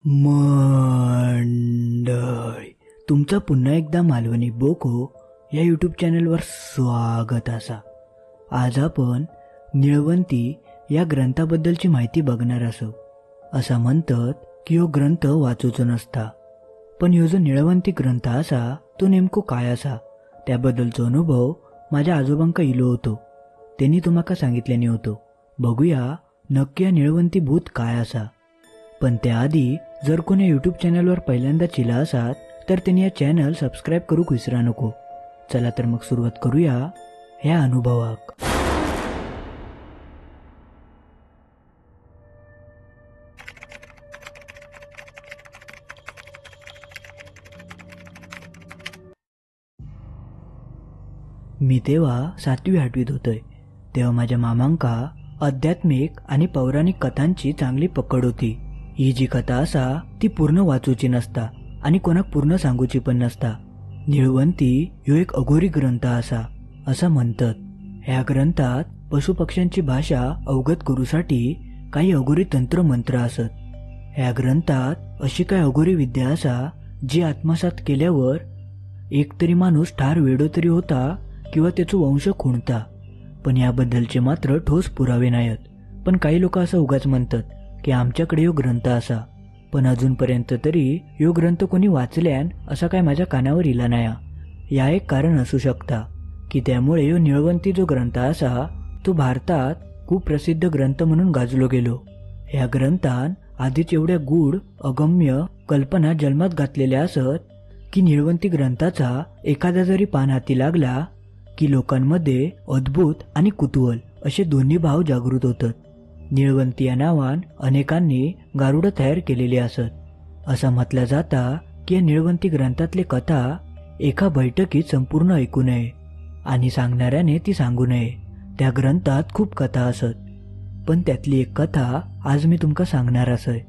मंडळी, तुमचं पुन्हा एकदा मालवणी बोको या यूट्यूब चॅनलवर स्वागत असा. आज आपण निळवंती या ग्रंथाबद्दलची माहिती बघणार असो. असं म्हणतात की ह्यो ग्रंथ वाचूचो नसता, पण ह्यो जो निळवंती ग्रंथ असा तो नेमको काय असा त्याबद्दलचो अनुभव माझ्या आजोबांका इलो होतो. त्यांनी तुम्हाला सांगितल्याने होतो. बघूया नक्की या निळवंती भूत काय असा. पण त्याआधी जर कोणी यूट्यूब चॅनलवर पहिल्यांदा चिला असात तर त्यांनी या चॅनल सबस्क्राईब करूक विसरा नको. चला तर मग सुरुवात करूया ह्या अनुभवाक. मी तेव्हा 7वी-8वीत होतोय. तेव्हा माझ्या मामांका आध्यात्मिक आणि पौराणिक कथांची चांगली पकड होती. ही जी कथा असा ती पूर्ण वाचूची नसता आणि कोणाक पूर्ण सांगूची पण नसता. निळवंती ह्यो एक अघोरी ग्रंथ असा असं म्हणतात. ह्या ग्रंथात पशुपक्ष्यांची भाषा अवगत करूसाठी काही अघोरी तंत्र मंत्र असत. ह्या ग्रंथात अशी काही अघोरी विद्या असा जी आत्मसात केल्यावर एकतरी माणूस ठार वेडो तरी होता किंवा त्याचो वंश खुणता. पण याबद्दलचे मात्र ठोस पुरावे नाहीत. पण काही लोक असं उगाच म्हणतात की आमच्याकडे ह्यो ग्रंथ असा, पण अजूनपर्यंत तरी ह्यो ग्रंथ कोणी वाचल्यान असा काय माझ्या कानावर इला नाही. या एक कारण असू शकता की त्यामुळे ह्यो निळवंती जो ग्रंथ असा तो भारतात खूप प्रसिद्ध ग्रंथ म्हणून गाजलो गेलो. ह्या ग्रंथान आधीच एवढ्या गूढ अगम्य कल्पना जन्मात घातलेल्या असत की निळवंती ग्रंथाचा एखादा जरी पान हाती लागला की लोकांमध्ये अद्भुत आणि कुतूहल असे दोन्ही भाव जागृत होतात. निळवंती या नावान अनेकांनी गारुडं तयार केलेली असत. असं म्हटलं जाता की या निळवंती ग्रंथातली कथा एका बैठकीत संपूर्ण ऐकू नये आणि सांगणाऱ्याने ती सांगू नये. त्या ग्रंथात खूप कथा असत, पण त्यातली एक कथा आज मी तुमका सांगणार असय.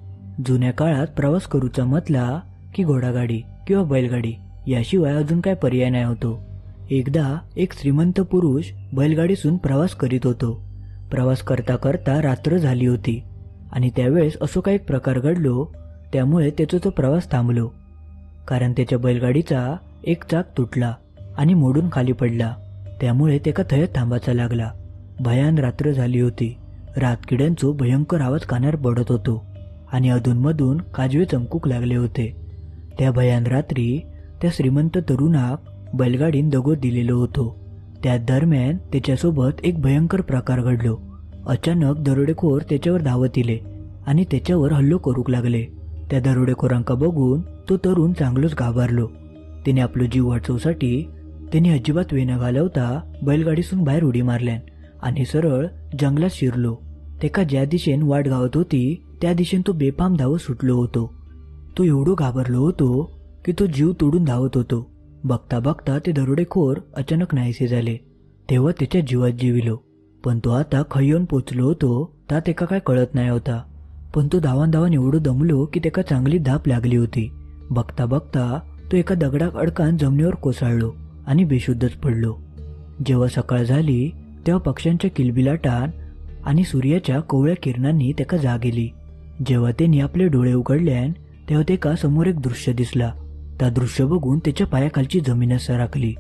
जुन्या काळात प्रवास करूचा म्हटला की घोडागाडी किंवा बैलगाडी याशिवाय अजून काय पर्याय नाही होतो. एकदा एक श्रीमंत पुरुष बैलगाडीतून प्रवास करीत होतो. प्रवास करता करता रात्र झाली होती आणि त्यावेळेस असो काही एक प्रकार घडलो, त्यामुळे त्याचा तो प्रवास थांबलो. कारण त्याच्या बैलगाडीचा एक चाक तुटला आणि मोडून खाली पडला. त्यामुळे त्याका थंयच थांबायचा लागला. भयान रात्र झाली होती. रातकिड्यांचो भयंकर आवाज कानार पडत होतो आणि अधूनमधून काजवे चमकूक लागले होते. त्या भयान रात्री त्या श्रीमंत तरुणाक बैलगाडीन दगो दिलेलो होतो. त्या दरम्यान त्याच्यासोबत एक भयंकर प्रकार घडलो. अचानक दरोडेखोर त्याच्यावर धावत इले आणि त्याच्यावर हल्लो करूक लागले. त्या दरोडेखोरांका बघून तो तरुण चांगलोच घाबरलो. त्याने आपलो जीव वाचवसाठी त्याने अजिबात वेळ न घालवता बैलगाडीतून बाहेर उडी मारल्यान आणि सरळ जंगलात शिरलो. त्याका ज्या दिशेन वाट गावत होती त्या दिशेन तो बेफाम धावत सुटलो होतो. तो एवढो घाबरलो होतो की तो जीव तोडून धावत होतो. बघता बघता ते दरोडेखोर अचानक नाहीसे झाले. तेव्हा त्याच्या जीवात जीविलो. पण तो आता खय येऊन पोचलो होतो ता त्याका काय कळत नाही होता. पण तो धावान धावान एवढं दमलो की त्याका चांगली धाप लागली होती. बघता बघता तो एका दगडाक अडकान जमिनीवर कोसळलो आणि बेशुद्धच पडलो. जेव्हा सकाळ झाली तेव्हा पक्ष्यांच्या किलबिलाटान आणि सूर्याच्या कोवळ्या किरणांनी त्याका जाग येली. जेव्हा त्यांनी आपले डोळे उघडल्यान तेव्हा त्याका समोर एक दृश्य दिसला. त्या दृश्य बघून त्याच्या पायाखालची जमीनच सरकली.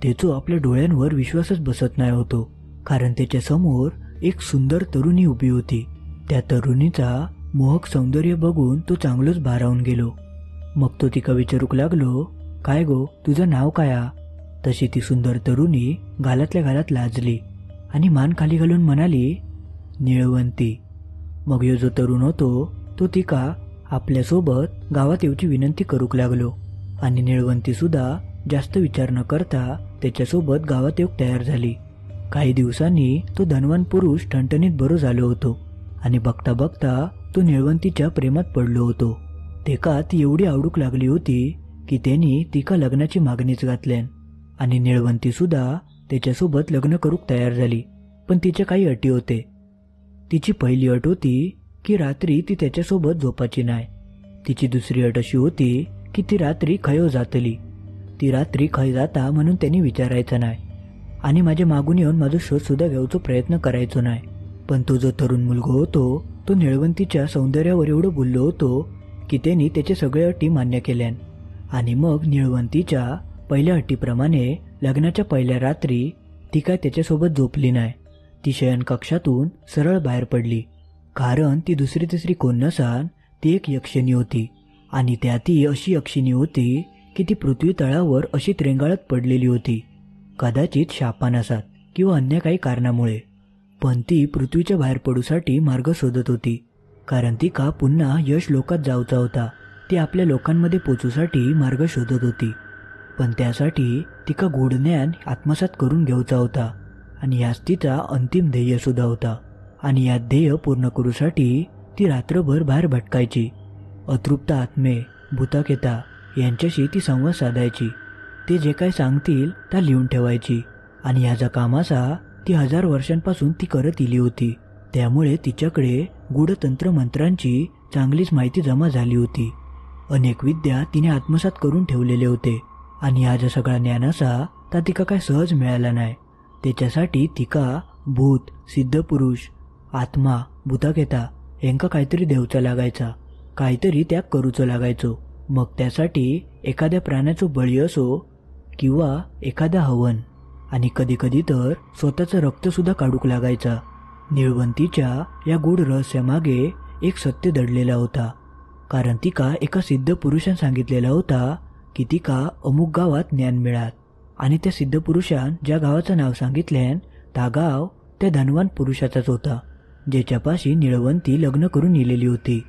त्याचो आपल्या डोळ्यांवर विश्वासच बसत नाही होतो. कारण त्याच्या समोर एक सुंदर तरुणी उभी होती. त्या तरुणीचा मोहक सौंदर्य बघून तो चांगलोच भारावून गेलो. मग तो तिका विचारूक लागलो, काय गो, तुझं नाव काय? तशी ती सुंदर तरुणी गालातल्या गालात लाजली आणि मान खाली घालून म्हणाली, निळवंती. मग ह्यो जो तरुण होतो तो तिका आपल्यासोबत गावात येऊची विनंती करूक लागलो आणि निळवंती सुद्धा जास्त विचार न करता त्याच्यासोबत गावात येऊक तयार झाली. काही दिवसांनी तो धनवान पुरुष ठणठणीत बरो झालो होतो आणि बघता बघता तो निळवंतीच्या प्रेमात पडलो होतो. तेका ती एवढी आवडूक लागली होती की त्यांनी तिका लग्नाची मागणीच घातल्यान आणि निळवंती सुद्धा त्याच्यासोबत लग्न करूक तयार झाली. पण तिच्या काही अटी होते. तिची पहिली अट होती की रात्री ती त्याच्यासोबत झोपाची नाही. तिची दुसरी अट अशी होती की ती रात्री खयो जातली. ती रात्री खय जाता म्हणून त्यांनी विचारायचं नाही आणि माझ्या मागून येऊन माझा शोध सुद्धा घ्यायचा प्रयत्न करायचो नाही. पण तो जो तरुण मुलगा होतो तो निळवंतीच्या सौंदर्यावर एवढं बोललो होतो की त्यांनी त्याचे सगळे अटी मान्य केल्यान. आणि मग निळवंतीच्या पहिल्या अटीप्रमाणे लग्नाच्या पहिल्या रात्री ती काय त्याच्यासोबत झोपली नाही. ती शयन कक्षातून सरळ बाहेर पडली, कारण ती दुसरी तिसरी कोण नसान ती एक यक्षिणी होती. आणि त्या ती अशी यक्षिणी होती की ती पृथ्वी तळावर अशी त्रेंगाळत पडलेली होती, कदाचित शापानासात किंवा अन्य काही कारणामुळे. पण ती पृथ्वीच्या बाहेर पडूसाठी मार्ग शोधत होती, कारण ती का पुन्हा यश लोकात जाऊचा होता. ती आपल्या लोकांमध्ये पोचूसाठी मार्ग शोधत होती, पण त्यासाठी तिका गूढ ज्ञान आत्मसात करून घेऊचा होता. आणि याच तिचा अंतिम ध्येय सुद्धा होता. आणि या ध्येय पूर्ण करूसाठी ती रात्रभर बाहेर भटकायची. अतृप्त आत्मे, भूताकेता यांच्याशी ती संवाद साधायची. ते जे काय सांगतील त्या लिहून ठेवायची. आणि ह्याचा कामाचा ती 1000 वर्षांपासून ती करत इली होती. त्यामुळे तिच्याकडे गूढतंत्र मंत्रांची चांगलीच माहिती जमा झाली होती. अनेक विद्या तिने आत्मसात करून ठेवलेले होते. आणि ह्या सगळा ज्ञानाचा ता तिका काय सहज मिळाला नाही. त्याच्यासाठी तिका भूत, सिद्धपुरुष, आत्मा, भूताकेता यांका काहीतरी देवचा लागायचा, काहीतरी त्याग करूचो लागायचो. मग त्यासाठी एखाद्या प्राण्याचो बळी असो किंवा एखादा हवन, आणि कधी कधी तर स्वतःचं रक्त सुद्धा काढूक लागायचा. निळवंतीच्या या गूढ रहस्यामागे एक सत्य दडलेला होता, कारण तिका एका सिद्ध पुरुषान सांगितलेला होता की तिका अमुक गावात ज्ञान मिळात. आणि त्या सिद्ध पुरुषान ज्या गावाचं नाव सांगितल्यान ता गाव त्या धनवान पुरुषाचाच होता, ज्याच्यापाशी निळवंती लग्न करून इलेली होती.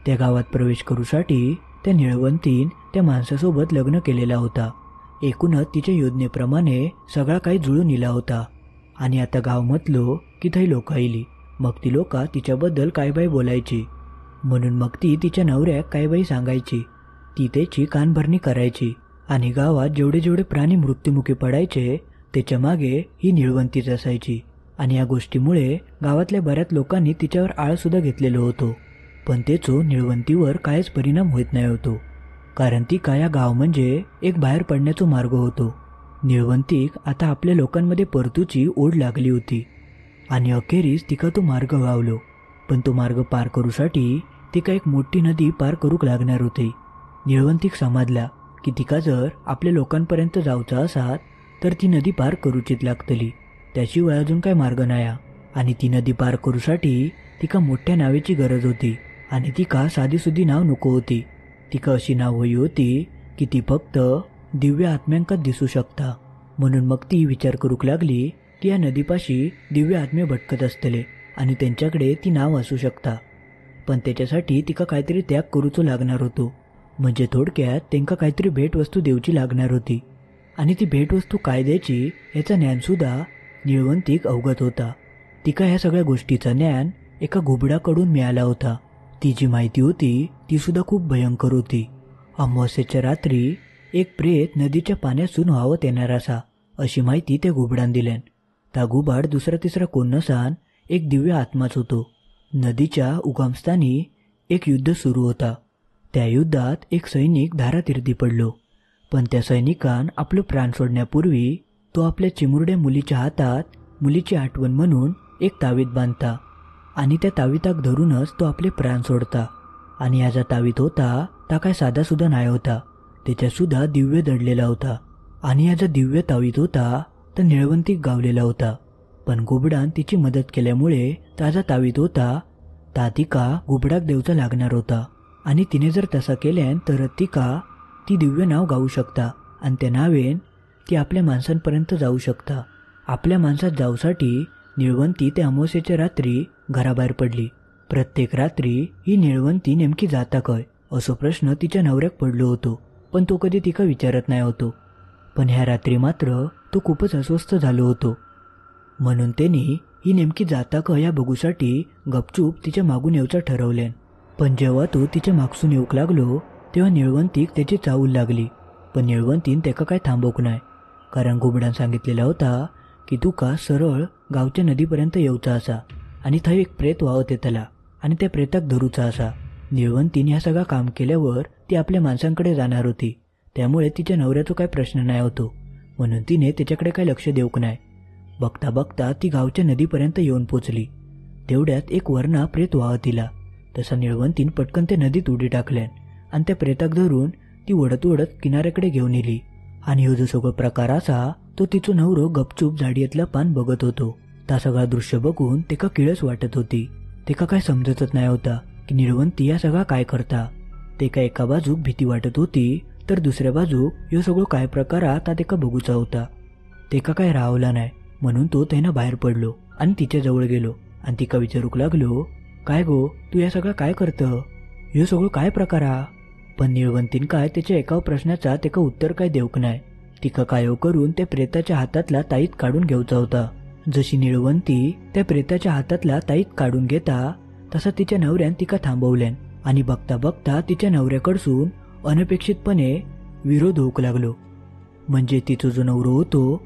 त्या गावात प्रवेश करूसाठी त्या निळवंतीन त्या माणसासोबत लग्न केलेला होता. एकूणच तिच्या योजनेप्रमाणे सगळा काही जुळून इला होता. आणि आता गाव म्हटलो की थंय लोक आयली. मग ती लोका तिच्याबद्दल काय बाई बोलायची, म्हणून मग ती तिच्या नवऱ्याक काय बाई सांगायची. ती त्याची कानभरणी करायची. आणि गावात जेवढे जेवढे प्राणी मृत्युमुखी पडायचे त्याच्या मागे ही निळवंतीच असायची. आणि या गोष्टीमुळे गावातल्या बऱ्याच लोकांनी तिच्यावर आळ सुद्धा घेतलेलो होतो. पण त्याचो निळवंतीवर कायच परिणाम होत नाही होतो, कारण ती या गाव म्हणजे एक बाहेर पडण्याचा मार्ग होतो. निळवंतीक आता आपल्या लोकांमध्ये परतूची ओढ लागली होती. आणि अखेरीस तिका तो मार्ग गावलो. पण तो मार्ग पार करूसाठी तिका एक मोठी नदी पार करूक लागणार होती. निळवंतीक समजला की तिका जर आपल्या लोकांपर्यंत जाऊचा असात तर ती नदी पार करूचीच लागतली, त्याशिवाय अजून काय मार्ग नाही. आणि ती नदी पार करूसाठी तिका मोठ्या नावेची गरज होती. आणि तिका साधीसुधी नाव नको होती. तिका अशी नाव हवी होती की ती फक्त दिव्य आत्म्यांकाच दिसू शकता. म्हणून मग ती विचार करूक लागली की या नदीपाशी दिव्य आत्मे भटकत असतले आणि त्यांच्याकडे ती नाव असू शकता. पण त्याच्यासाठी तिका काहीतरी त्याग करूचो लागणार होतो. म्हणजे थोडक्यात त्यांका काहीतरी भेटवस्तू देऊची लागणार होती. आणि ती भेटवस्तू काय द्यायची याचं ज्ञानसुद्धा निळवंतीक अवगत होता. तिका ह्या सगळ्या गोष्टीचं ज्ञान एका घुबडाकडून मिळाला होता. ती जी माहिती होती ती सुद्धा खूप भयंकर होती. अमावास्येच्या रात्री एक प्रेत नदीच्या पाण्यातून वाहत येणार असा, अशी माहिती त्या घुबडान दिल्यान. ता घुबाड दुसरा तिसरा कोण नसान एक दिव्य आत्माच होतो. नदीच्या उगमस्थानी एक युद्ध सुरू होता. त्या युद्धात एक सैनिक धारातीर्थी पडलो. पण त्या सैनिकान आपलं प्राण सोडण्यापूर्वी तो आपल्या चिमुरड्या मुलीच्या हातात मुलीची आठवण म्हणून एक तावीत बांधता. आणि त्या तावीताक धरूनच तो आपले प्राण सोडता. आणि ह्याचा तावीत होता ता काय साधा सुद्धा नाही होता, त्याच्यासुद्धा दिव्य दडलेला होता. आणि ह्याचा दिव्य तावीत होता तर निळवंतीक गावलेला होता. पण घुबडान तिची मदत केल्यामुळे ताजा तावीत होता ता तिका घुबडाक देवचा लागणार होता. आणि तिने जर तसा केल्यान तर तिका ती दिव्य नाव गाऊ शकता. आणि त्या नावेन ती आपल्या माणसांपर्यंत जाऊ शकता. आपल्या माणसात जाऊसाठी निळवंती त्या अमावास्येच्या रात्री घराबाहेर पडली. प्रत्येक रात्री ही निळवंती नेमकी जाता काय असो प्रश्न तिच्या नवऱ्याक पडलो होतो, पण तो कधी तिका विचारत नाही होतो. पण ह्या रात्री मात्र तो खूपच अस्वस्थ झालो होतो. म्हणून त्यांनी ही नेमकी जाता का या बघूसाठी गपचूप तिच्या मागून येऊचा ठरवल्यान. पण जेव्हा तो तिच्या मागसून येऊक लागलो तेव्हा निळवंतीक त्याची चावूल लागली. पण निळवंतीन त्याका काय थांबवक नाही, कारण घुबडान सांगितलेला होता की तुका सरळ गावच्या नदीपर्यंत येऊचा असा आणि थंय एक प्रेत वाहत येतला आणि त्या प्रेताक धरूचा असा. निळवंतीन ह्या सगळा काम केल्यावर ती आपल्या माणसांकडे जाणार होती, त्यामुळे तिच्या नवऱ्याचा काय प्रश्न नाही होतो. म्हणून तिने त्याच्याकडे काय लक्ष देऊक नाही. बघता बघता ती गावच्या नदीपर्यंत येऊन पोचली. तेवढ्यात एक वरणा प्रेत वाहत तिला. तसा निळवंतीन पटकन त्या नदीत उडी टाकल्यान आणि त्या प्रेताक धरून ती ओढत ओढत किनाऱ्याकडे घेऊन येली. आणि हो जो सगळो प्रकार असा तो तिचो नवरो गपचूप झाडीयेतलं पान बघत होतो. ता सगळा दृश्य बघून तेका किळस वाटत होती. तेका काय समजतच नाही होता की निळवंती या सगळा काय करता. तेका एका बाजूक भीती वाटत होती तर दुसऱ्या बाजूक ह्यो सगळो काय प्रकार ता तेका बघूचा होता. तेका काय रावला नाही म्हणून तो त्यानं बाहेर पडलो आणि तिच्या जवळ गेलो आणि तिका विचारूक लागलो, काय गो तू या सगळा काय करतं, ह्यो सगळो काय प्रकार हा. पण निळवंतीन काय त्याच्या एका प्रश्नाचा तेका उत्तर काय देऊक नाही. तिका कायो करून त्या प्रेताच्या हातातला ताईत काढून घेऊचा होता. जशी निळवंती त्या प्रेताच्या हातातला ताईत काढून घेता तसा तिच्या नवऱ्यान तिका थांबवल्यान आणि बघता बघता तिच्या नवऱ्याकडसून अनपेक्षितपणे विरोध होऊक लागलो. म्हणजे तिचो जो नवरो होतो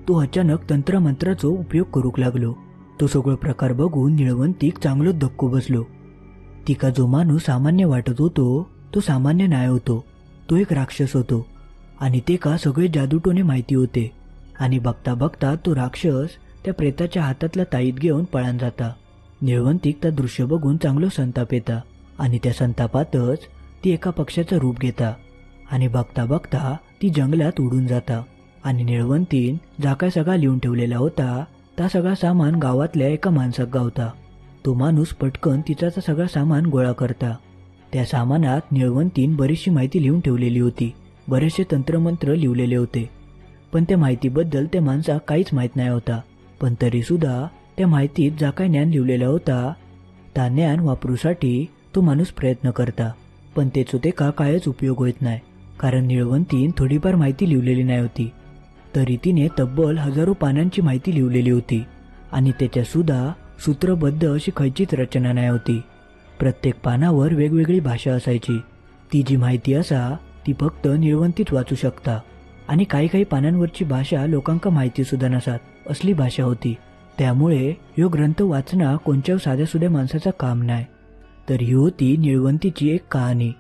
तो अचानक तंत्रमंत्राचो उपयोग करूक लागलो. तो सगळो प्रकार बघून निळवंतीक चांगलोच धक्को बसलो. तिका जो माणूस सामान्य वाटत होतो तो सामान्य नाही होतो, तो एक राक्षस होतो आणि तेका सगळे जादूटोने माहिती होते. आणि बघता बघता तो राक्षस त्या प्रेताच्या हातातला ताईत घेऊन पळान जाता. निळवंतीक त्या दृश्य बघून चांगलो संताप येता आणि त्या संतापातच ती एका पक्ष्याचं रूप घेता आणि बघता बघता ती जंगलात उडून जाता. आणि निळवंतीन जा काय सगळा लिहून ठेवलेला होता ता सगळा सामान गावातल्या एका माणसाक गावता. तो माणूस पटकन तिचा सगळा सामान गोळा करता. त्या सामानात निळवंतीन बरीचशी माहिती लिहून ठेवलेली होती. बरेचसे तंत्रमंत्र लिहिलेले होते. पण त्या माहितीबद्दल त्या माणसाक काहीच माहीत नाही होता. पण तरी सुद्धा त्या माहितीत जा काय ज्ञान लिहिलेलं होता ता ज्ञान वापरूसाठी तो माणूस प्रयत्न करता. पण तेचो तेका कायच उपयोग होत नाही, कारण निळवंतीन थोडीफार माहिती लिहिलेली नाही होती. तरी तिने तब्बल हजारो पानांची माहिती लिहिलेली होती आणि त्याच्या सुद्धा सूत्रबद्ध अशी खयचीच रचना नाही होती. प्रत्येक पानावर वेगवेगळी भाषा असायची. ती जी माहिती असा ती फक्त निळवंतीच वाचू शकता. आणि काही काही पानांवरची भाषा लोकांका माहिती सुद्धा नसात असली भाषा होती. त्यामुळे ह्यो ग्रंथ वाचना कोणत्या साध्या सुध्या माणसाचा काम नाही. तर ही होती निळवंतीची एक कहाणी.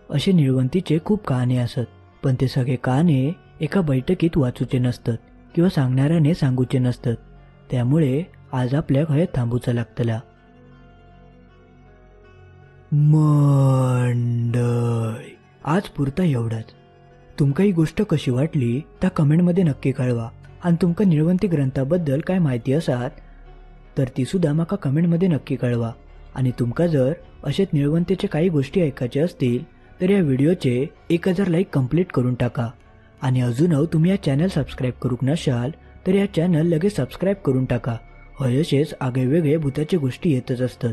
असे निळवंतीचे खूप कहाणी असत, पण ते सगळे कहाणे एका बैठकीत वाचूचे नसतात किंवा सांगणाऱ्याने सांगूचे नसतात. त्यामुळे आज आपल्या घरात थांबूचा लागतला. मंडळी आज पुरता एवढाच. तुमका ही गोष्ट कशी वाटली त्या कमेंटमध्ये नक्की कळवा. आणि तुमका निळवंती ग्रंथाबद्दल काय माहिती असात तर ती सुद्धा माका कमेंटमध्ये नक्की कळवा. आणि तुमका जर असेच निळवंतीचे काही गोष्टी ऐकायचे असतील तर या व्हिडिओचे 1000 लाईक कंप्लीट करून टाका. आणि अजून तुम्ही या चॅनल सबस्क्राईब करूक नशाल तर या चॅनल लगेच सबस्क्राईब करून टाका. असेच आगळेवेगळे भूताच्या गोष्टी येतच असतात.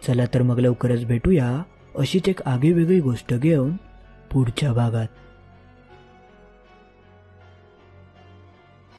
चला तर मग लवकरच भेटूया अशीच एक आगळीवेगळी गोष्ट घेऊन पुढच्या भागात.